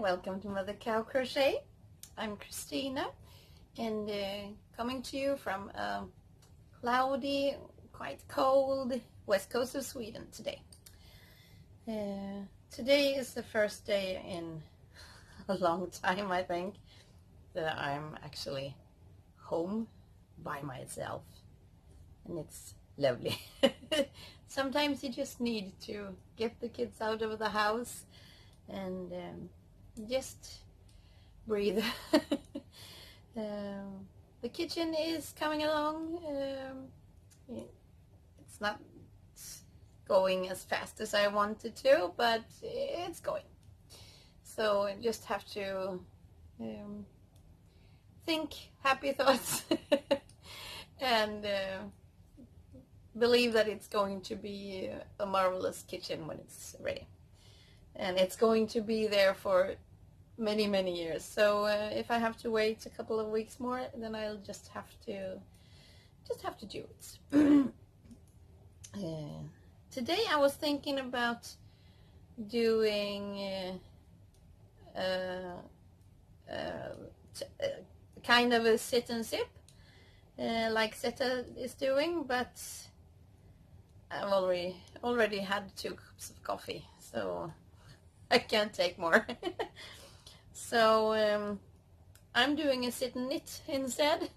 welcome to Mother Cow Crochet. I'm Christina and coming to you from a cloudy, quite cold west coast of Sweden today. Today is the first day in a long time, I think, that I'm actually home by myself, and it's lovely. Sometimes you just need to get the kids out of the house and just breathe. The kitchen is coming along. It's not going as fast as I wanted to, but it's going. So I just have to think happy thoughts and believe that it's going to be a marvelous kitchen when it's ready. And it's going to be there for many, many years. So if I have to wait a couple of weeks more, then I'll just have to do it. Today I was thinking about doing kind of a sit and sip, like Zeta is doing, but I've already had 2 cups of coffee, so I can't take more. So I'm doing a sit and knit instead.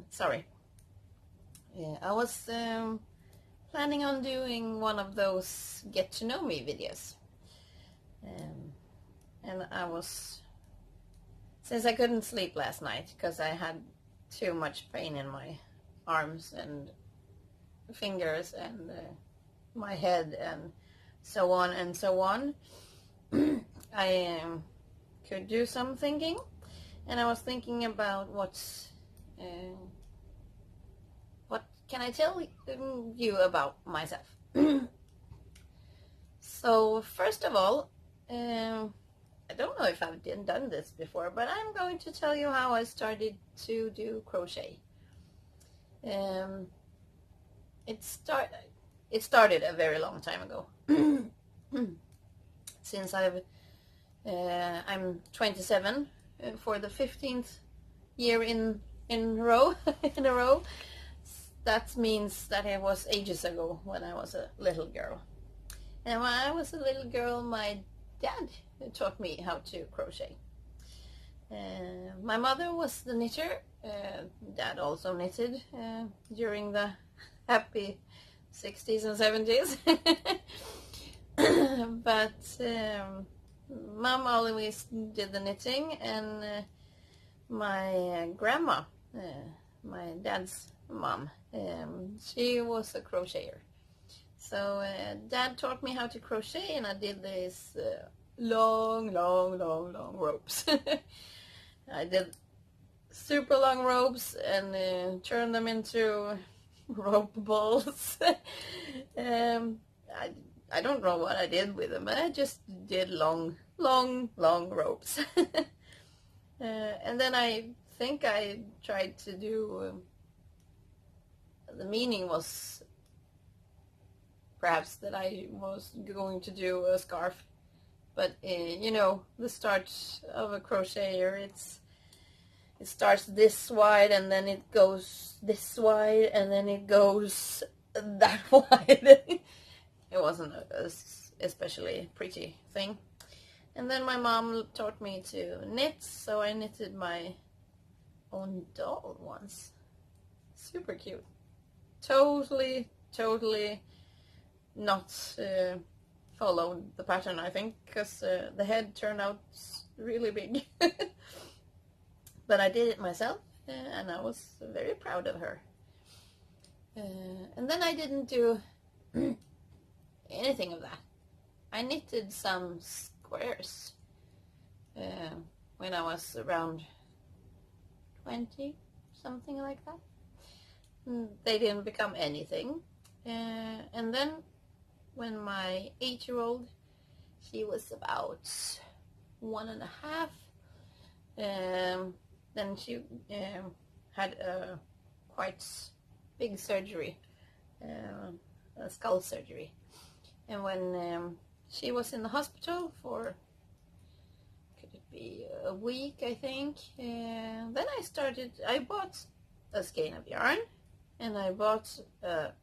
Sorry. Yeah, I was planning on doing one of those get to know me videos. And since I couldn't sleep last night because I had too much pain in my arms and fingers and my head and so on and so on, I could do some thinking, and I was thinking about what can I tell you about myself. So first of all, I don't know if I've done this before, but I'm going to tell you how I started to do crochet. It started a very long time ago. Since I'm 27 for the 15th year in a row. That means that it was ages ago when I was a little girl. And when I was a little girl, my dad taught me how to crochet. My mother was the knitter. Dad also knitted during the happy 60s and 70s. But Mom always did the knitting, and my grandma, my dad's mom, she was a crocheter. So Dad taught me how to crochet, and I did these long ropes. I did super long ropes and turned them into rope balls. I don't know what I did with them. I just did long ropes. And then I think I tried to do, the meaning was perhaps that I was going to do a scarf. But you know, the start of a crocheter, it starts this wide, and then it goes this wide, and then it goes that wide. It wasn't a especially pretty thing. And then my mom taught me to knit, so I knitted my own doll once. Super cute. Totally not followed the pattern, I think, because the head turned out really big. But I did it myself, and I was very proud of her. And then I didn't do anything of that. I knitted some squares when I was around 20, something like that. They didn't become anything. And then when my 8-year-old, she was about 1.5, then she had a quite big surgery, a skull surgery. And when she was in the hospital for, could it be a week, I think. Then I bought a skein of yarn, and I bought a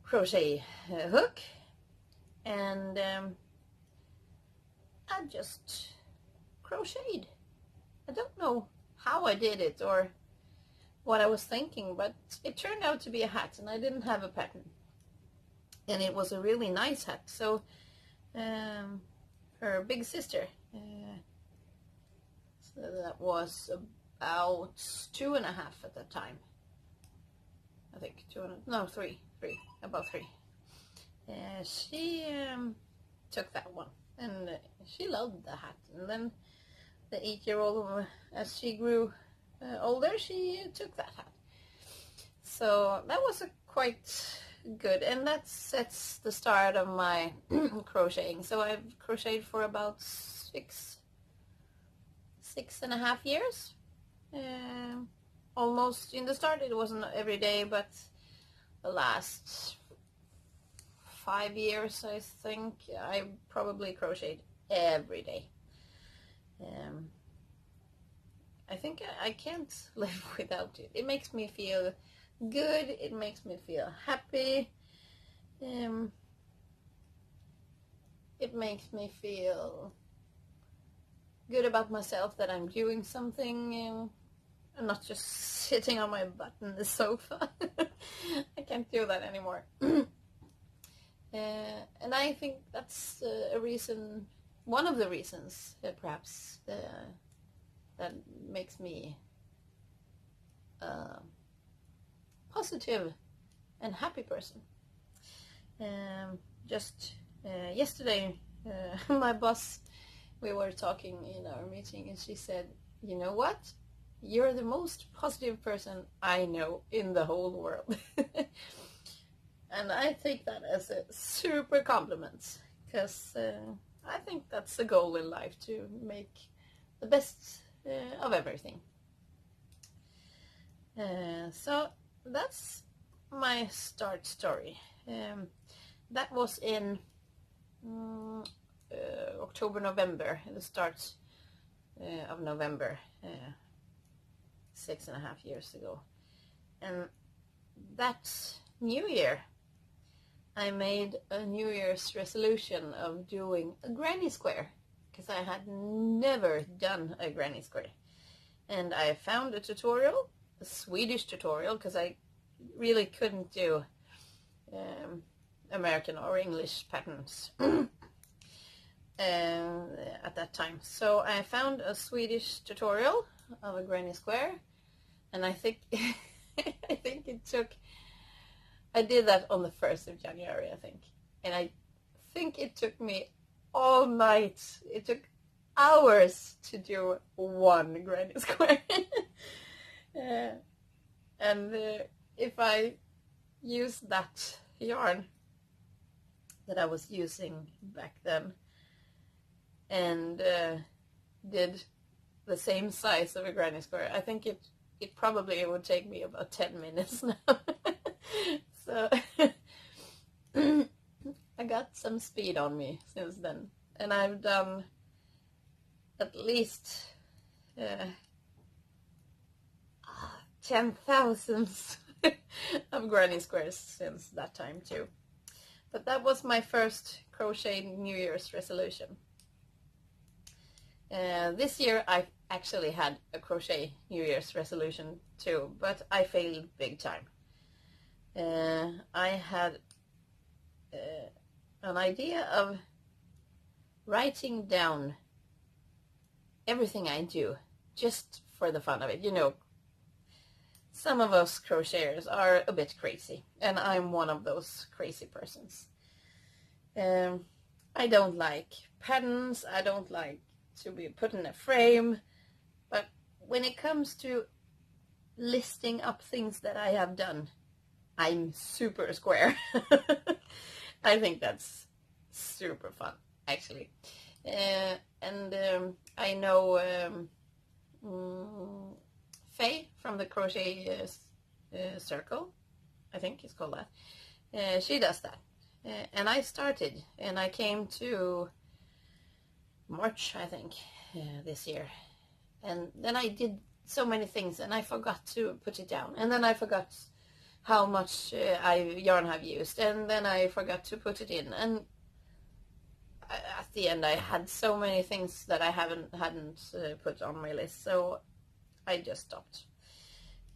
crochet hook, and I just crocheted. I don't know how I did it or what I was thinking, but it turned out to be a hat, and I didn't have a pattern. And it was a really nice hat. So her big sister, so that was about 2.5 at that time. I think 2.5, no, three, about 3. She took that one, and she loved the hat. And then the 8-year-old, as she grew older, she took that hat. So that was a quite good, and that sets the start of my crocheting. So I've crocheted for about 6.5 years. Almost. In the start it wasn't every day, but the last 5 years, I think, I probably crocheted every day. I think I can't live without it. It makes me feel good. It makes me feel happy. It makes me feel good about myself, that I'm doing something and not just sitting on my butt in the sofa. I can't do that anymore. And I think that's a reason, one of the reasons, perhaps, that makes me a positive and happy person. Just yesterday, my boss, we were talking in our meeting, and she said, "You know what? You're the most positive person I know in the whole world." And I take that as a super compliment, because I think that's the goal in life, to make the best of everything. So that's my start story. That was in October, November, the start of November, 6.5 years ago. And that New Year, I made a New Year's resolution of doing a granny square, because I had never done a granny square. And I found a tutorial, a Swedish tutorial, because I really couldn't do American or English patterns at that time. So I found a Swedish tutorial of a granny square, and I think I think it took, I did that on the 1st of January, I think. And I think it took me all night. It took hours to do one granny square. And if I use that yarn that I was using back then, and did the same size of a granny square, I think it probably would take me about 10 minutes now. So I got some speed on me since then, and I've done at least 10,000 of granny squares since that time too. But that was my first crochet New Year's resolution. This year I actually had a crochet New Year's resolution too, but I failed big time. I had an idea of writing down everything I do, just for the fun of it. You know, some of us crocheters are a bit crazy, and I'm one of those crazy persons. I don't like patterns, I don't like to be put in a frame, but when it comes to listing up things that I have done, I'm super square. I think that's super fun, actually. And I know Faye from the Crochet Circle, I think it's called that. She does that. and I started, and I came to March, I think, this year, and then I did so many things, and I forgot to put it down, and then I forgot how much yarn I've used, and then I forgot to put it in, and at the end I had so many things that I hadn't put on my list, so I just stopped.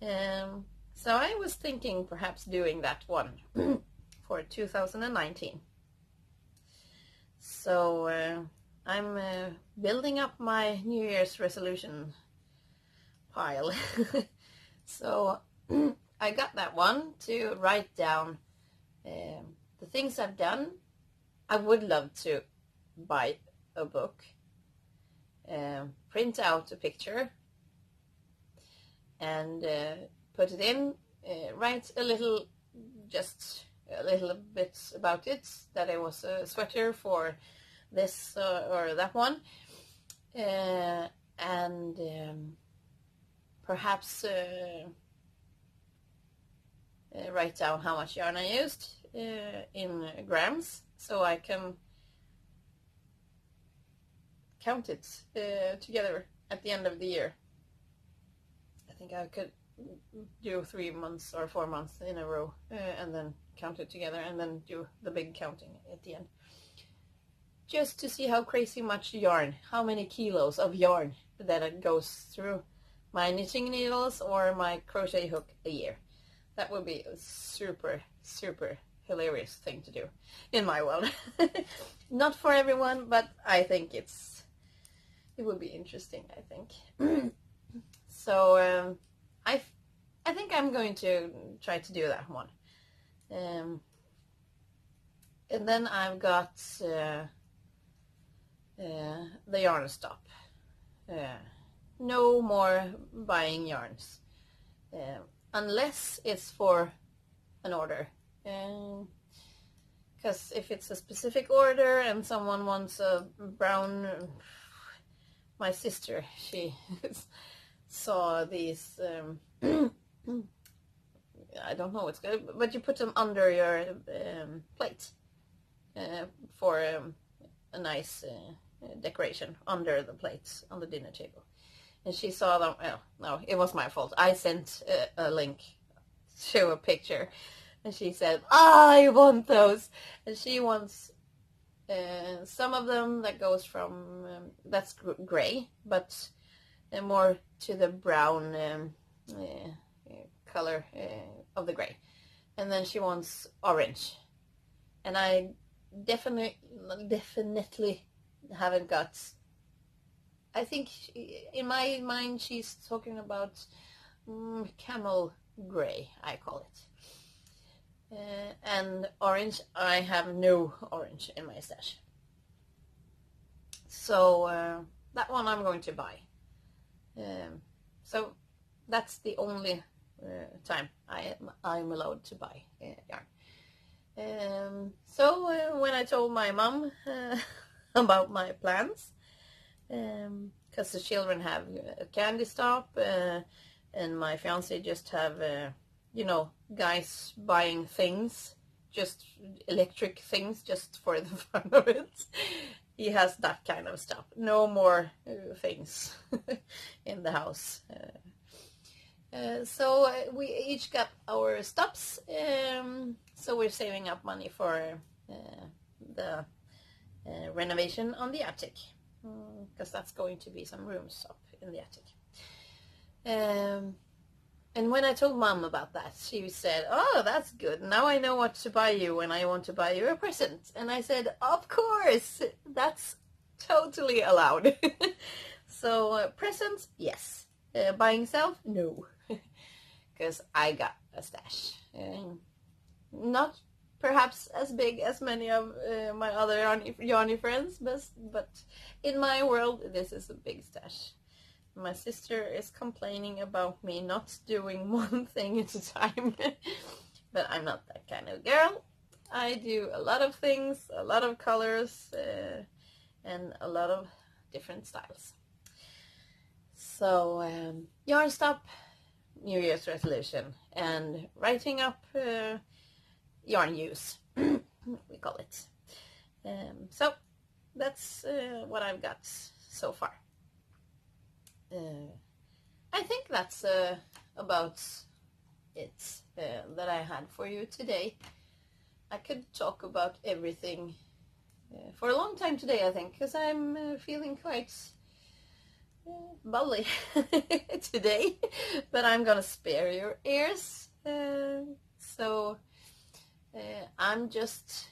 So I was thinking perhaps doing that one for 2019. So I'm building up my New Year's resolution pile. So I got that one to write down the things I've done. I would love to buy a book, print out a picture, and put it in, write just a little bit about it, that it was a sweater for this or that one, and perhaps write down how much yarn I used in grams, so I can count it together at the end of the year. I think I could do 3 months or 4 months in a row, and then count it together, and then do the big counting at the end, just to see how crazy much yarn, how many kilos of yarn that it goes through my knitting needles or my crochet hook a year. That would be a super hilarious thing to do in my world. Not for everyone, but I think it would be interesting, I think. So I think I'm going to try to do that one. And then I've got the yarn stop. No more buying yarns, unless it's for an order. Because if it's a specific order and someone wants a brown, my sister, she saw these, I don't know what's good, but you put them under your plate for a nice decoration under the plates on the dinner table. And she saw them. Well, no, it was my fault. I sent a link to a picture, and she said, I want those. And she wants some of them that goes from, that's gray, but more to the brown color of the gray. And then she wants orange. And I definitely haven't got, I think in my mind she's talking about camel gray, I call it. And orange, I have no orange in my stash. So that one I'm going to buy. So that's the only time I'm allowed to buy yarn. So when I told my mom about my plans, because the children have a candy stop, and my fiance just have, guys buying things, just electric things, just for the fun of it. He has that kind of stuff. No more things in the house. So we each got our stops. So we're saving up money for the renovation on the attic, because that's going to be some room stop in the attic. And when I told Mom about that, she said, oh, that's good. Now I know what to buy you when I want to buy you a present. And I said, of course, that's totally allowed. So presents, yes. Buying self, no. Because I got a stash. Not perhaps as big as many of my other yarny friends, but in my world, this is a big stash. My sister is complaining about me not doing one thing at a time. But I'm not that kind of girl. I do a lot of things, a lot of colors, and a lot of different styles. So yarn stop, New Year's resolution, and writing up yarn use. we call it. So that's what I've got so far. I think that's about it that I had for you today. I could talk about everything for a long time today, I think, because I'm feeling quite bubbly today, but I'm gonna spare your ears. So I'm just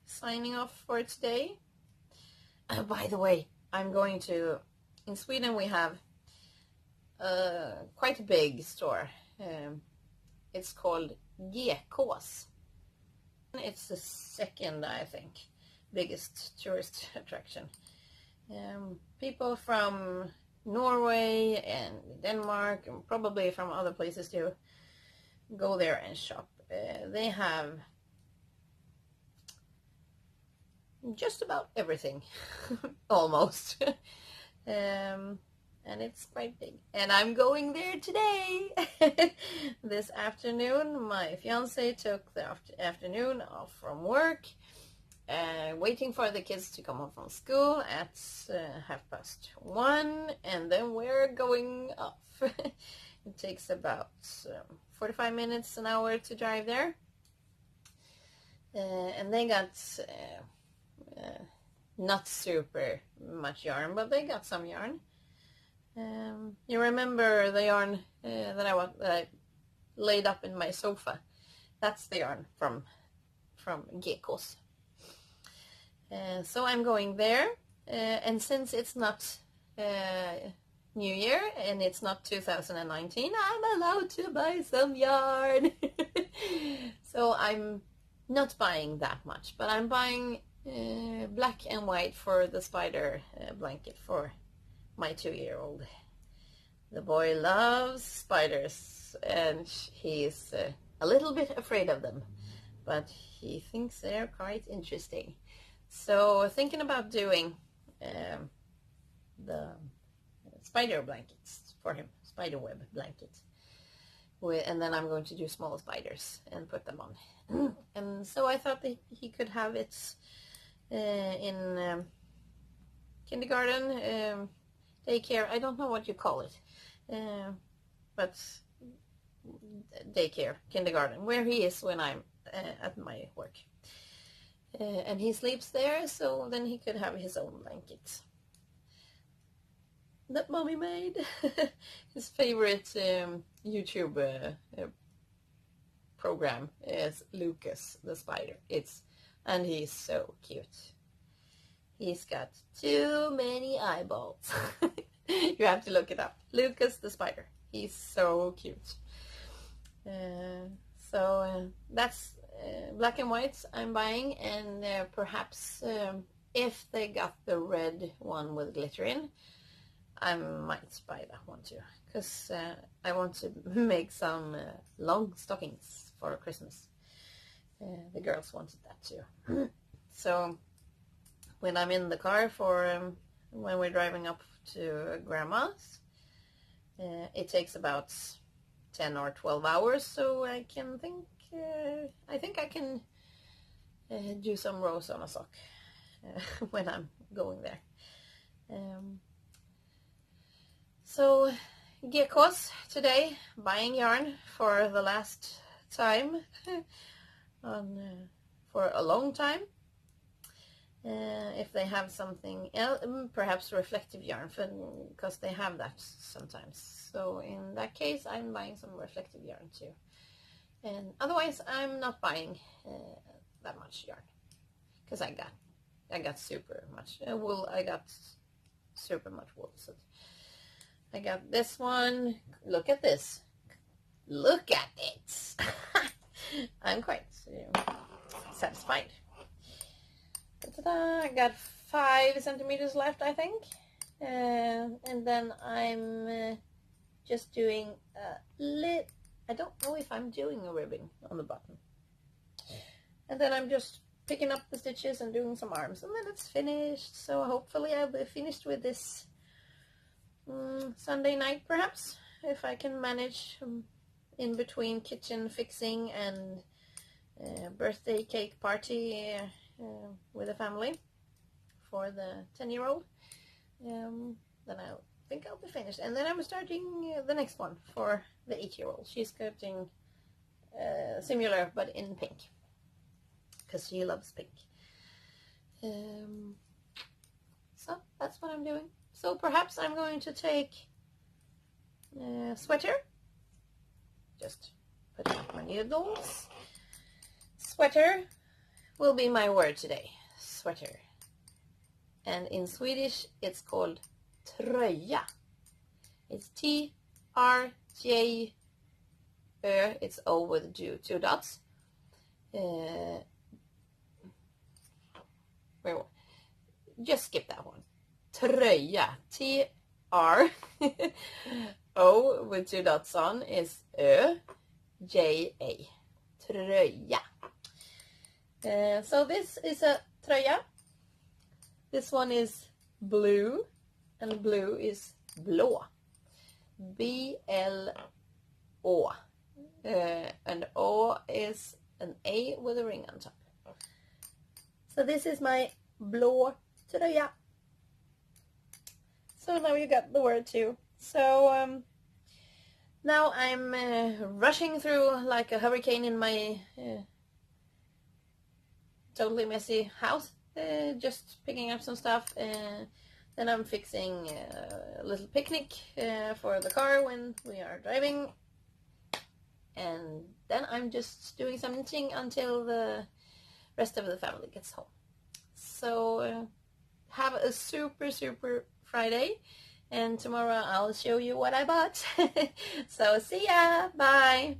signing off for today. By the way, I'm going to, in Sweden we have quite a big store. It's called Gekås. It's the second, I think, biggest tourist attraction. People from Norway and Denmark, and probably from other places too, go there and shop. They have just about everything, almost. And it's quite big. And I'm going there today. This afternoon, my fiance took the afternoon off from work, waiting for the kids to come home from school at 1:30, and then we're going off. It takes about 45 minutes, an hour to drive there. And they got not super much yarn, but they got some yarn. You remember the yarn that I laid up in my sofa? That's the yarn from Gekås. So I'm going there, and since it's not New Year and it's not 2019, I'm allowed to buy some yarn. So I'm not buying that much, but I'm buying black and white for the spider blanket for my 2-year-old. The boy loves spiders, and he's a little bit afraid of them, but he thinks they're quite interesting. So thinking about doing the spider blankets for him, spider web blankets. And then I'm going to do small spiders and put them on. And so I thought that he could have it in kindergarten, daycare, I don't know what you call it, but daycare, kindergarten, where he is when I'm at my work. And he sleeps there, so then he could have his own blanket that mommy made. His favorite YouTube program is Lucas the Spider. And he's so cute. He's got too many eyeballs. You have to look it up. Lucas the Spider. He's so cute. So that's black and whites I'm buying, and perhaps if they got the red one with glitter in, I might buy that one too, because I want to make some long stockings for Christmas. The girls wanted that too. So when I'm in the car for when we're driving up to Grandma's, it takes about 10 or 12 hours, so I think I can do some rows on a sock when I'm going there. So Gekås today, buying yarn for the last time for a long time. If they have something else, perhaps reflective yarn, because they have that sometimes. So in that case, I'm buying some reflective yarn too. And otherwise, I'm not buying that much yarn, because I got super much wool. I got super much wool. So I got this one. Look at this. Look at it. I'm quite satisfied. Ta-da! I got 5 centimeters left, I think. And then I'm just doing a I don't know if I'm doing a ribbing on the bottom. And then I'm just picking up the stitches and doing some arms, and then it's finished. So hopefully I'll be finished with this Sunday night, perhaps, if I can manage in between kitchen fixing and birthday cake party with the family for the 10-year-old. Then I think I'll be finished, and then I'm starting the next one for the 8-year-old. She's getting similar but in pink because she loves pink. So that's what I'm doing. So perhaps I'm going to take a sweater, just put up my needles. Sweater will be my word today. Sweater. And in Swedish it's called tröja. It's Trja. It's O with two dots. Just skip that one. Tröja. T-R O with two dots on is Ö-J-A. Tröja. So this is a tröja. This one is blue, and blue is blå. B-L-Å. And O is an A with a ring on top. So this is my blå tröja. So now you got the word too. So now I'm rushing through like a hurricane in my totally messy house. Just picking up some stuff. Then I'm fixing a little picnic for the car when we are driving. And then I'm just doing some knitting until the rest of the family gets home. So have a super Friday, and tomorrow I'll show you what I bought. So see ya, bye.